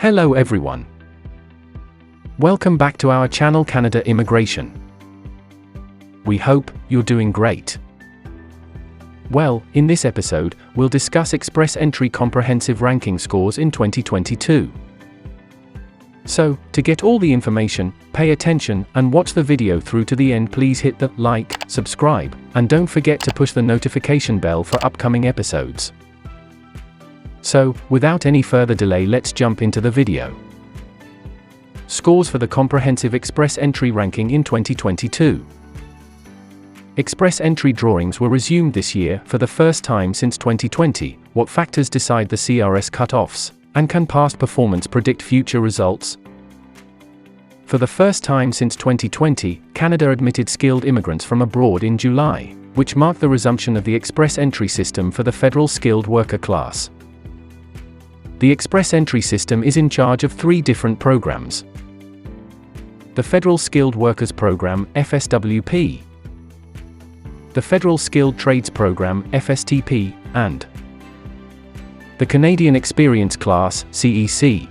Hello everyone. Welcome back to our channel Canada Immigration. We hope you're doing great. Well, in this episode, we'll discuss Express Entry comprehensive ranking scores in 2022. So, to get all the information, pay attention and watch the video through to the end. Please hit the like, subscribe, and don't forget to push the notification bell for upcoming episodes. So, without any further delay, let's jump into the video. Scores for the comprehensive Express Entry ranking in 2022. Express Entry drawings were resumed this year for the first time since 2020. What factors decide the CRS cutoffs, and can past performance predict future results? For the first time since 2020, Canada admitted skilled immigrants from abroad in July, which marked the resumption of the Express Entry system for the federal skilled worker class. The Express Entry system is in charge of 3 different programs: the Federal Skilled Workers Program, FSWP, the Federal Skilled Trades Program, FSTP, and the Canadian Experience Class, CEC.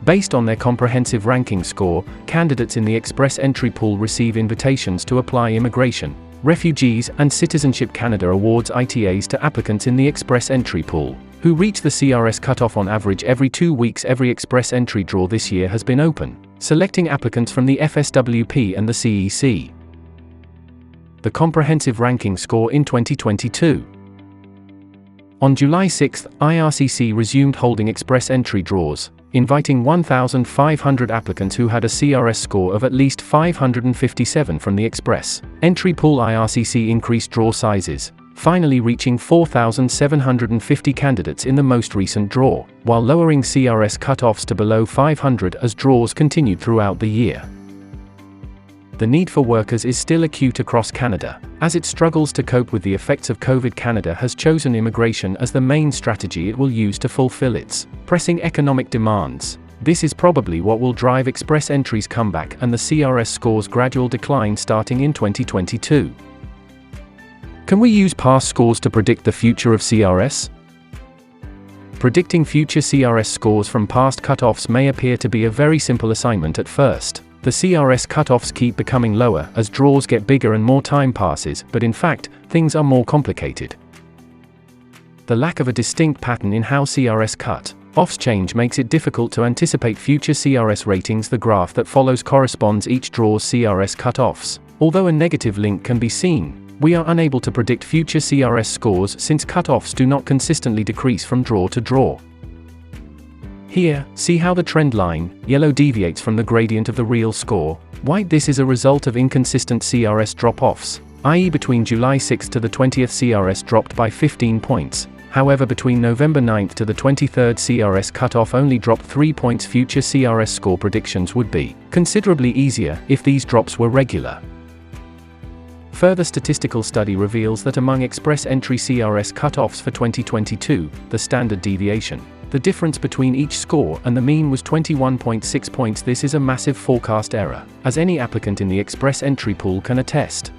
Based on their comprehensive ranking score, candidates in the Express Entry pool receive invitations to apply Immigration, Refugees and Citizenship Canada awards ITAs to applicants in the Express Entry pool, who reach the CRS cutoff on average every 2 weeks. Every Express Entry draw this year has been open, selecting applicants from the FSWP and the CEC. The comprehensive ranking score in 2022. On July 6, IRCC resumed holding Express Entry draws, inviting 1,500 applicants who had a CRS score of at least 557 from the Express Entry pool. IRCC increased draw sizes, finally reaching 4,750 candidates in the most recent draw, while lowering CRS cutoffs to below 500 as draws continued throughout the year. The need for workers is still acute across Canada, as it struggles to cope with the effects of COVID. Canada has chosen immigration as the main strategy it will use to fulfill its pressing economic demands. This is probably what will drive Express Entry's comeback and the CRS score's gradual decline starting in 2022. Can we use past scores to predict the future of CRS? Predicting future CRS scores from past cutoffs may appear to be a very simple assignment at first. The CRS cutoffs keep becoming lower as draws get bigger and more time passes, but in fact, things are more complicated. The lack of a distinct pattern in how CRS cut-offs change makes it difficult to anticipate future CRS ratings. The graph that follows corresponds each draw's CRS cutoffs. Although a negative link can be seen, we are unable to predict future CRS scores since cutoffs do not consistently decrease from draw to draw. Here, see how the trend line, yellow, deviates from the gradient of the real score, white. This is a result of inconsistent CRS drop-offs, i.e. between July 6 to the 20th CRS dropped by 15 points, however between November 9 to the 23rd CRS cutoff only dropped 3 points. Future CRS score predictions would be considerably easier if these drops were regular. Further statistical study reveals that among Express Entry CRS cutoffs for 2022, the standard deviation, the difference between each score and the mean, was 21.6 points. This is a massive forecast error, as any applicant in the Express Entry pool can attest.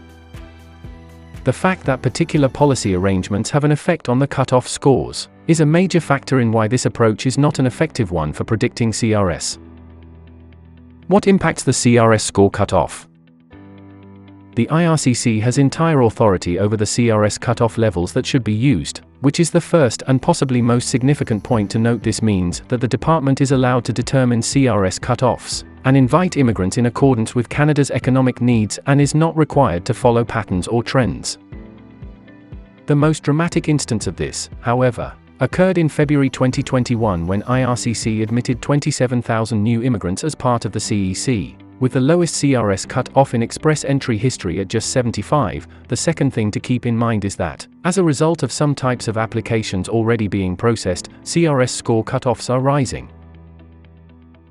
The fact that particular policy arrangements have an effect on the cutoff scores is a major factor in why this approach is not an effective one for predicting CRS. What impacts the CRS score cutoff? The IRCC has entire authority over the CRS cutoff levels that should be used, which is the first and possibly most significant point to note. This means that the department is allowed to determine CRS cutoffs and invite immigrants in accordance with Canada's economic needs and is not required to follow patterns or trends. The most dramatic instance of this, however, occurred in February 2021 when IRCC admitted 27,000 new immigrants as part of the CEC, with the lowest CRS cut-off in Express Entry history at just 75. The second thing to keep in mind is that, as a result of some types of applications already being processed, CRS score cutoffs are rising.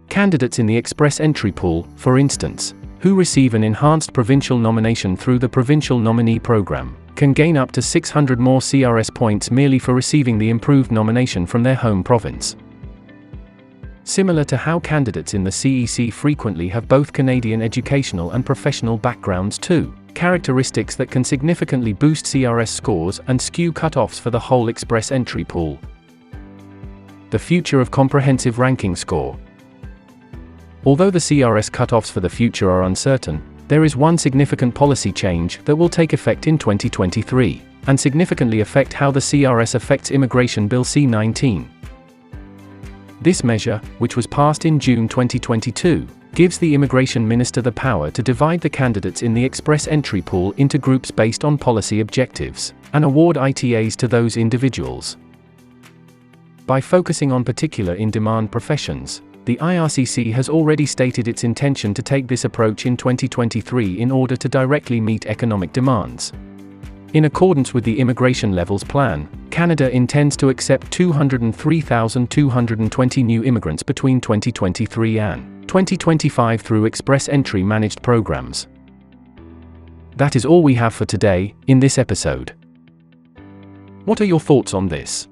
Candidates in the Express Entry pool, for instance, who receive an enhanced provincial nomination through the Provincial Nominee Program, can gain up to 600 more CRS points merely for receiving the improved nomination from their home province. Similar to how candidates in the CEC frequently have both Canadian educational and professional backgrounds too, characteristics that can significantly boost CRS scores and skew cutoffs for the whole Express Entry pool. the future of comprehensive ranking score. Although the CRS cutoffs for the future are uncertain, there is one significant policy change that will take effect in 2023, and significantly affect how the CRS affects Immigration Bill C19. This measure, which was passed in June 2022, gives the Immigration Minister the power to divide the candidates in the express entry pool into groups based on policy objectives, and award ITAs to those individuals. By focusing on particular in-demand professions, the IRCC has already stated its intention to take this approach in 2023 in order to directly meet economic demands. In accordance with the Immigration Levels Plan, Canada intends to accept 203,220 new immigrants between 2023 and 2025 through express entry managed programs. That is all we have for today, in this episode. What are your thoughts on this?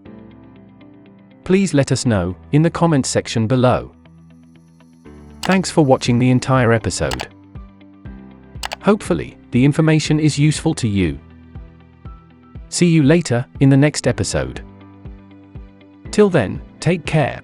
Please let us know, in the comments section below. Thanks for watching the entire episode. Hopefully, the information is useful to you. See you later, in the next episode. Till then, take care.